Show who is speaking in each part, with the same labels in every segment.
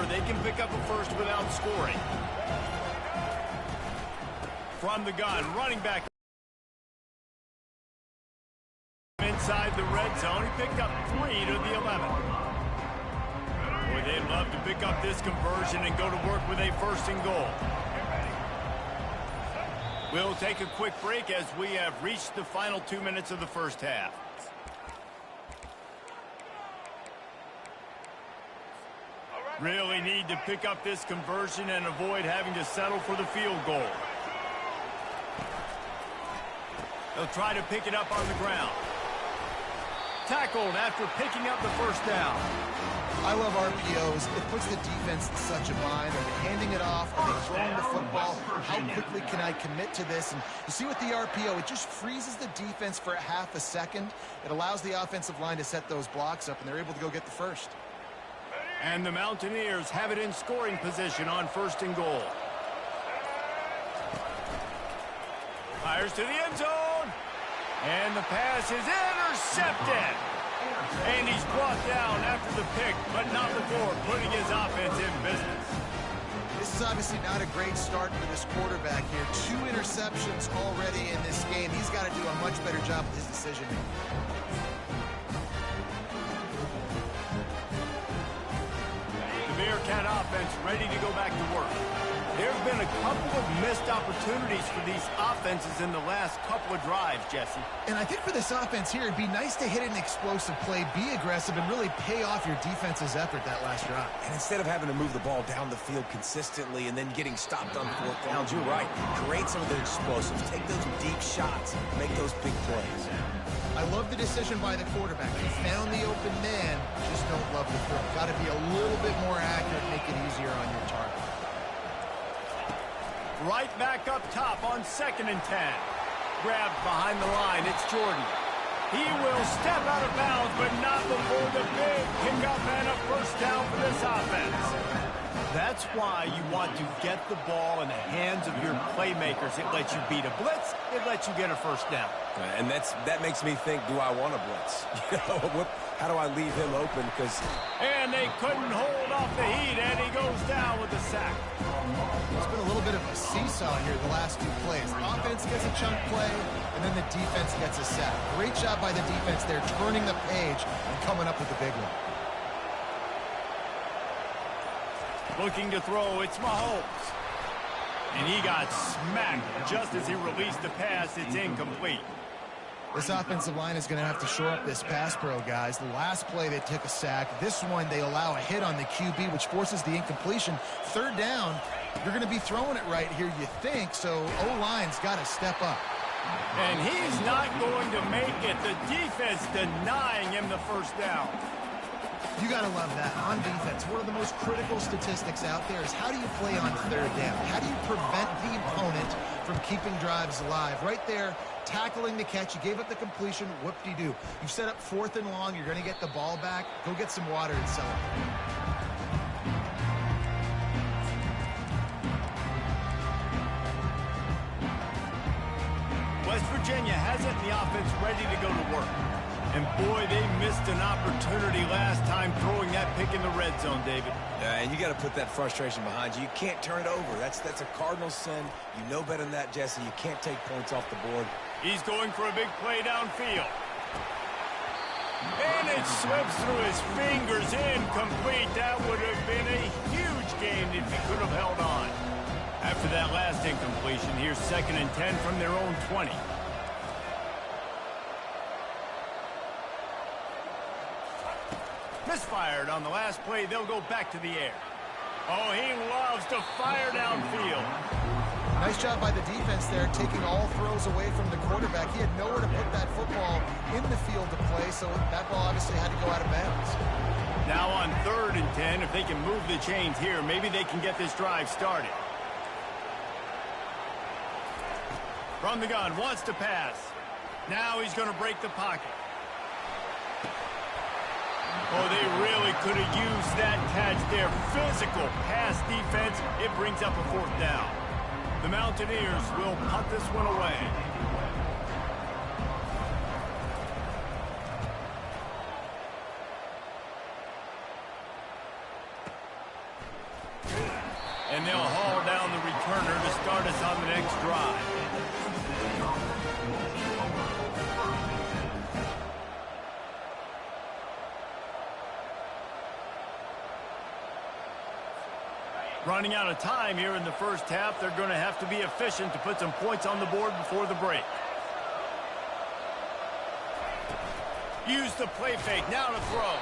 Speaker 1: they can pick up a first without scoring. From the gun, running back inside the red zone. He picked up 3 to the 11. Boy, they'd love to pick up this conversion and go to work with a first and goal. We'll take a quick break as we have reached the final 2 minutes of the first half. Really need to pick up this conversion and avoid having to settle for the field goal. They'll try to pick it up on the ground. Tackled after picking up the first down.
Speaker 2: I love RPOs. It puts the defense in such a bind. Are they handing it off? Are they throwing the football? How quickly can I commit to this? And you see with the RPO, it just freezes the defense for a half a second. It allows the offensive line to set those blocks up, and they're able to go get the first.
Speaker 1: And the Mountaineers have it in scoring position on first and goal. Fires to the end zone. And the pass is intercepted. And he's brought down after the pick, but not before putting his offense in business.
Speaker 2: This is obviously not a great start for this quarterback here. 2 interceptions already in this game. He's got to do a much better job with his decision-making.
Speaker 1: Bearcat offense ready to go back to work. There have been a couple of missed opportunities for these offenses in the last couple of drives, Jesse.
Speaker 2: And I think for this offense here, it'd be nice to hit an explosive play, be aggressive, and really pay off your defense's effort that last drive.
Speaker 3: And instead of having to move the ball down the field consistently and then getting stopped on 4th downs, you're right. Create some of the explosives. Take those deep shots. Make those big plays.
Speaker 2: I love the decision by the quarterback. He found the open man, just don't love the throw. Got to be a little bit more accurate, make it easier on your target.
Speaker 1: Right back up top on 2nd and 10. Grabbed behind the line, it's Jordan. He will step out of bounds, but not before the big pickup and a first down for this offense. That's why you want to get the ball in the hands of your playmakers. It lets you beat a blitz. It lets you get a first down.
Speaker 3: And that makes me think, do I want to blitz? How do I leave him open?
Speaker 1: And they couldn't hold off the heat, and he goes down with the sack.
Speaker 2: It's been a little bit of a seesaw here the last 2 plays. The offense gets a chunk play, and then the defense gets a sack. Great job by the defense there, turning the page and coming up with the big one.
Speaker 1: Looking to throw, it's Mahomes. And he got smacked just as he released the pass. It's incomplete.
Speaker 2: This offensive line is going to have to shore up this pass pro, guys. The last play, they took a sack. This one, they allow a hit on the QB, which forces the incompletion. 3rd down, you're going to be throwing it right here, you think, so O-line's got to step up.
Speaker 1: And he's not going to make it. The defense denying him the first down.
Speaker 2: You got to love that. On defense, one of the most critical statistics out there is how do you play on 3rd down? How do you prevent the opponent from keeping drives alive? Right there, tackling the catch. You gave up the completion. Whoop-de-doo. You set up 4th and long. You're going to get the ball back. Go get some water and celebrate.
Speaker 1: West Virginia has it, and the offense ready to go to work. And boy, they missed an opportunity last time throwing that pick in the red zone, David.
Speaker 3: And you got to put that frustration behind you. You can't turn it over. That's a cardinal sin. You know better than that, Jesse. You can't take points off the board.
Speaker 1: He's going for a big play downfield. And it slips through his fingers, incomplete. That would have been a huge gain if he could have held on. After that last incompletion, here's 2nd and 10 from their own 20. Misfired on the last play. They'll go back to the air. Oh, he loves to fire downfield.
Speaker 2: Nice job by the defense there, taking all throws away from the quarterback. He had nowhere to put that football in the field to play, so that ball obviously had to go out of bounds.
Speaker 1: Now on 3rd and 10, if they can move the chains here, maybe they can get this drive started. From the gun, wants to pass. Now he's going to break the pocket. Oh, they really could have used that catch there. Physical pass defense. It brings up a 4th down. The Mountaineers will punt this one away. And they'll haul down the returner to start us on the next drive. Running out of time here in the first half, they're going to have to be efficient to put some points on the board before the break. Use the play fake, now to throw.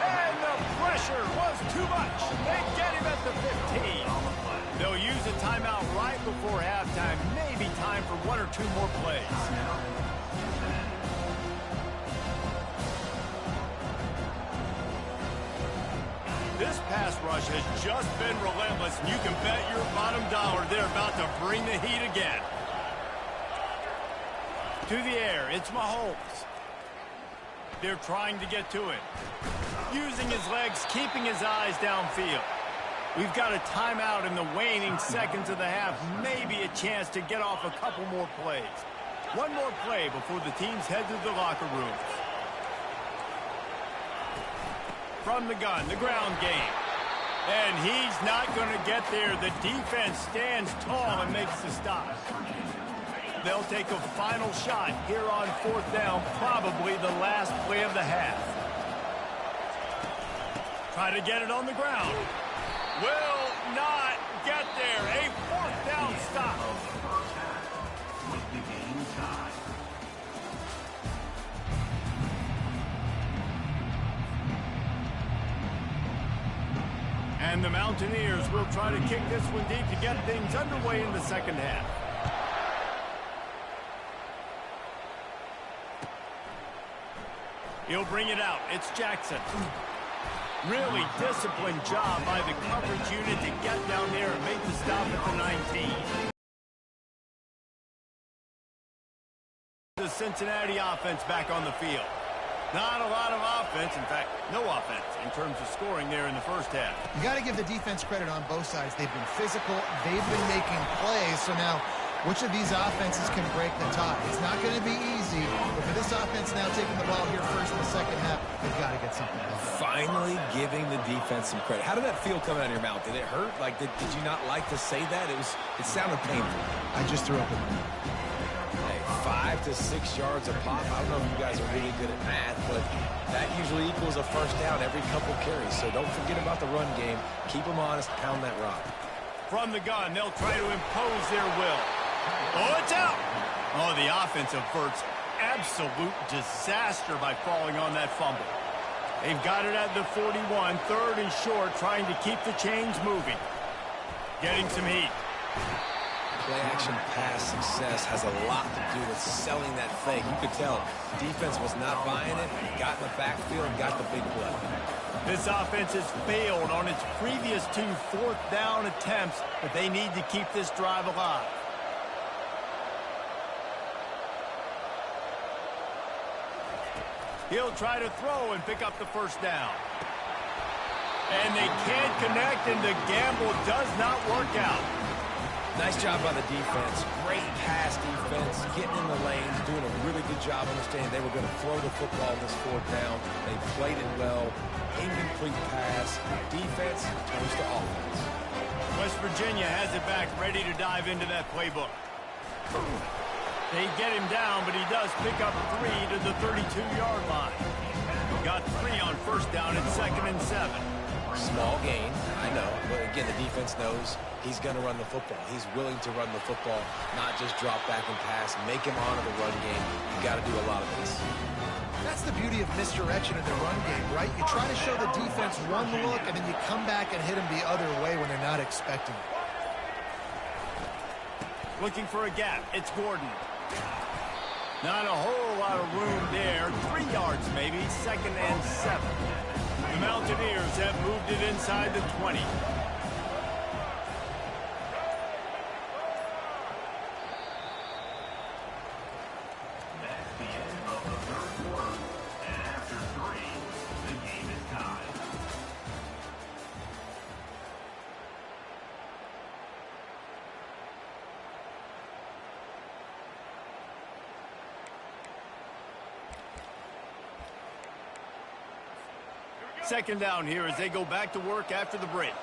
Speaker 1: And the pressure was too much. They get him at the 15. They'll use a timeout right before halftime. Maybe time for one or two more plays. This pass rush has just been relentless, and you can bet your bottom dollar they're about to bring the heat again. To the air, it's Mahomes. They're trying to get to it. Using his legs, keeping his eyes downfield. We've got a timeout in the waning seconds of the half. Maybe a chance to get off a couple more plays. One more play before the teams head to the locker rooms. From the gun, the ground game. And he's not going to get there. The defense stands tall and makes the stop. They'll take a final shot here on fourth down, probably the last play of the half. Try to get it on the ground. Will not get there. A fourth down stop. And the Mountaineers will try to kick this one deep to get things underway in the second half. He'll bring it out. It's Jackson. Really disciplined job by the coverage unit to get down there and make the stop at the 19. The Cincinnati offense back on the field. Not a lot of offense, in fact, no offense in terms of scoring there in the first half.
Speaker 2: You got to give the defense credit on both sides. They've been physical. They've been making plays. So now, which of these offenses can break the tie? It's not going to be easy, but for this offense now taking the ball here first in the second half, they've got to get something done.
Speaker 3: Finally giving the defense some credit. How did that feel coming out of your mouth? Did it hurt? Like, did you not like to say that? It sounded painful.
Speaker 2: I just threw up a
Speaker 3: Hey, 5 to 6 yards a pop. I don't know if you guys are really good at math, but that usually equals a first down every couple carries. So don't forget about the run game. Keep them honest. Pound that rock.
Speaker 1: From the gun, they'll try to impose their will. Oh, it's out! Oh, the offense averts absolute disaster by falling on that fumble. They've got it at the 41, third and short, trying to keep the chains moving. Getting some heat.
Speaker 3: Play-action pass success has a lot to do with selling that fake. You could tell defense was not buying it. Got in the backfield and got the big play.
Speaker 1: This offense has failed on its previous 2 fourth down attempts, but they need to keep this drive alive. He'll try to throw and pick up the first down. And they can't connect, and the gamble does not work out.
Speaker 3: Nice job by the defense. Great pass defense, getting in the lanes, doing a really good job understanding they were going to throw the football on this fourth down. They played it well. Incomplete pass. Defense turns to offense.
Speaker 1: West Virginia has it back, ready to dive into that playbook. They get him down, but he does pick up 3 to the 32-yard line. Got 3 on first down and 2nd and 7.
Speaker 3: Small gain, I know, but again, the defense knows he's going to run the football. He's willing to run the football, not just drop back and pass, make him honor the run game. You got to do a lot of this.
Speaker 2: That's the beauty of misdirection in the run game, right? You try to show the defense one look, and then you come back and hit them the other way when they're not expecting it.
Speaker 1: Looking for a gap. It's Gordon. Not a whole lot of room there. 3 yards maybe, 2nd and 7. The Mountaineers have moved it inside the 20. Second down here as they go back to work after the break.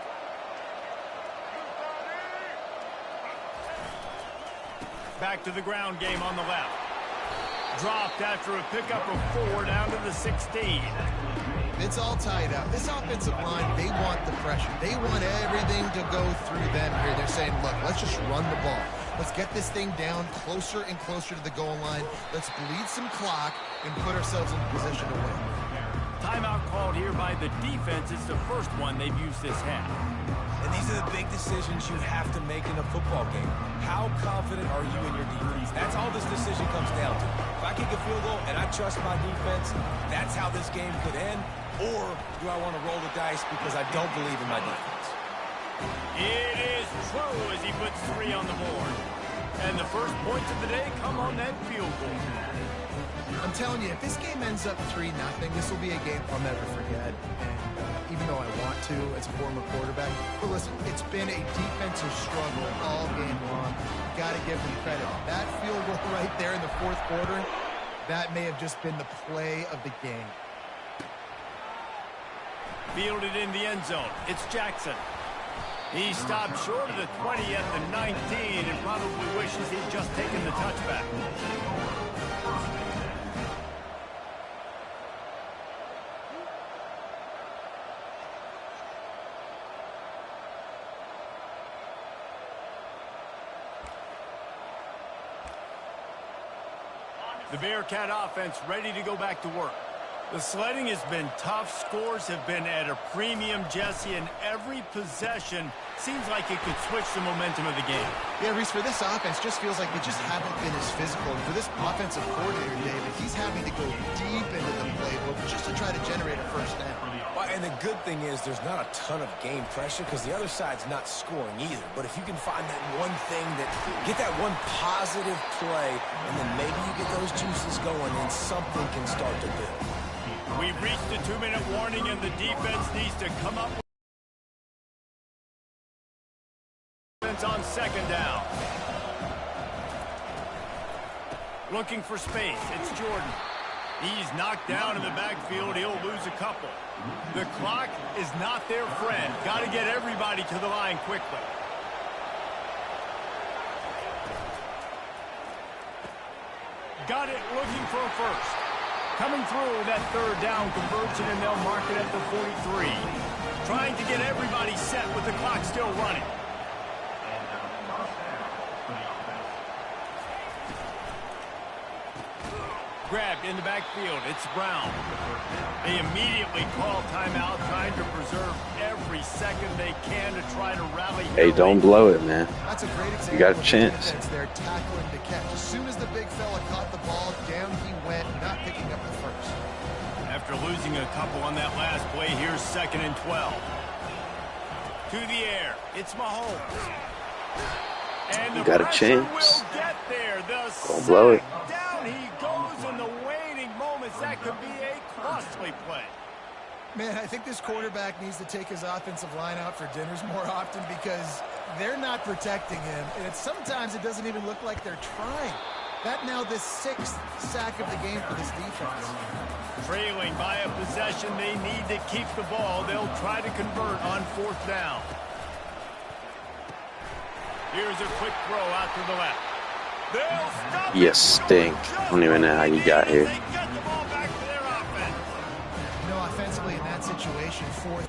Speaker 1: Back to the ground game on the left. Dropped after a pickup of 4 down to the 16.
Speaker 2: It's all tied up. This offensive line, they want the pressure. They want everything to go through them here. They're saying, look, let's just run the ball. Let's get this thing down closer and closer to the goal line. Let's bleed some clock and put ourselves in position to win.
Speaker 1: Timeout called here by the defense. It's the first one they've used this half.
Speaker 3: And these are the big decisions you have to make in a football game. How confident are you in your defense? That's all this decision comes down to. If I kick a field goal and I trust my defense, that's how this game could end. Or do I want to roll the dice because I don't believe in my defense?
Speaker 1: It is true as he puts 3 on the board. And the first points of the day come on that field goal.
Speaker 2: I'm telling you, if this game ends up 3-0, this will be a game I'll never forget. And even though I want to as a former quarterback, but listen, it's been a defensive struggle all game long. Got to give them credit. That field goal right there in the fourth quarter, that may have just been the play of the game.
Speaker 1: Fielded in the end zone. It's Jackson. He stopped short of the 20 at the 19 and probably wishes he'd just taken the touchback. The Bearcat offense ready to go back to work. The sledding has been tough. Scores have been at a premium, Jesse, and every possession seems like it could switch the momentum of the game.
Speaker 2: Yeah, Reese, for this offense, just feels like they just haven't been as physical. And for this offensive coordinator, David, he's having to go deep into the playbook just to try to generate a first down.
Speaker 3: Well, and the good thing is there's not a ton of game pressure because the other side's not scoring either. But if you can find that one thing, get that one positive play, and then maybe you get those juices going and something can start to build.
Speaker 1: We've reached the 2-minute warning, and the defense needs to come up with on second down. Looking for space. It's Jordan. He's knocked down in the backfield. He'll lose a couple. The clock is not their friend. Got to get everybody to the line quickly. Got it, looking for a first. Coming through that third down conversion, and they'll mark it at the 43. Trying to get everybody set with the clock still running. Grabbed in the backfield. It's Brown. They immediately call timeout, trying to preserve every second they can to try to rally.
Speaker 4: Hey, don't blow it, man.
Speaker 2: That's a great example.
Speaker 4: You got a chance.
Speaker 2: They're tackling the catch. As soon as the big fella caught the ball, down he went, not picking up the first.
Speaker 1: After losing a couple on that last play, here's 2nd and 12. To the air. It's Mahomes. And
Speaker 4: you got a chance.
Speaker 1: Will get there.
Speaker 4: Don't blow it.
Speaker 1: Down he goes in the waning moments. That could be a costly play.
Speaker 2: Man, I think this quarterback needs to take his offensive line out for dinners more often because they're not protecting him. And sometimes it doesn't even look like they're trying. That now the 6th sack of the game for this defense.
Speaker 1: Trailing by a possession, they need to keep the ball. They'll try to convert on 4th down. Here's a quick throw out to the left. They'll stop.
Speaker 4: You stink. I don't even know how you got here.
Speaker 1: They get the ball back to their offense.
Speaker 2: You know, offensively in that situation, 4th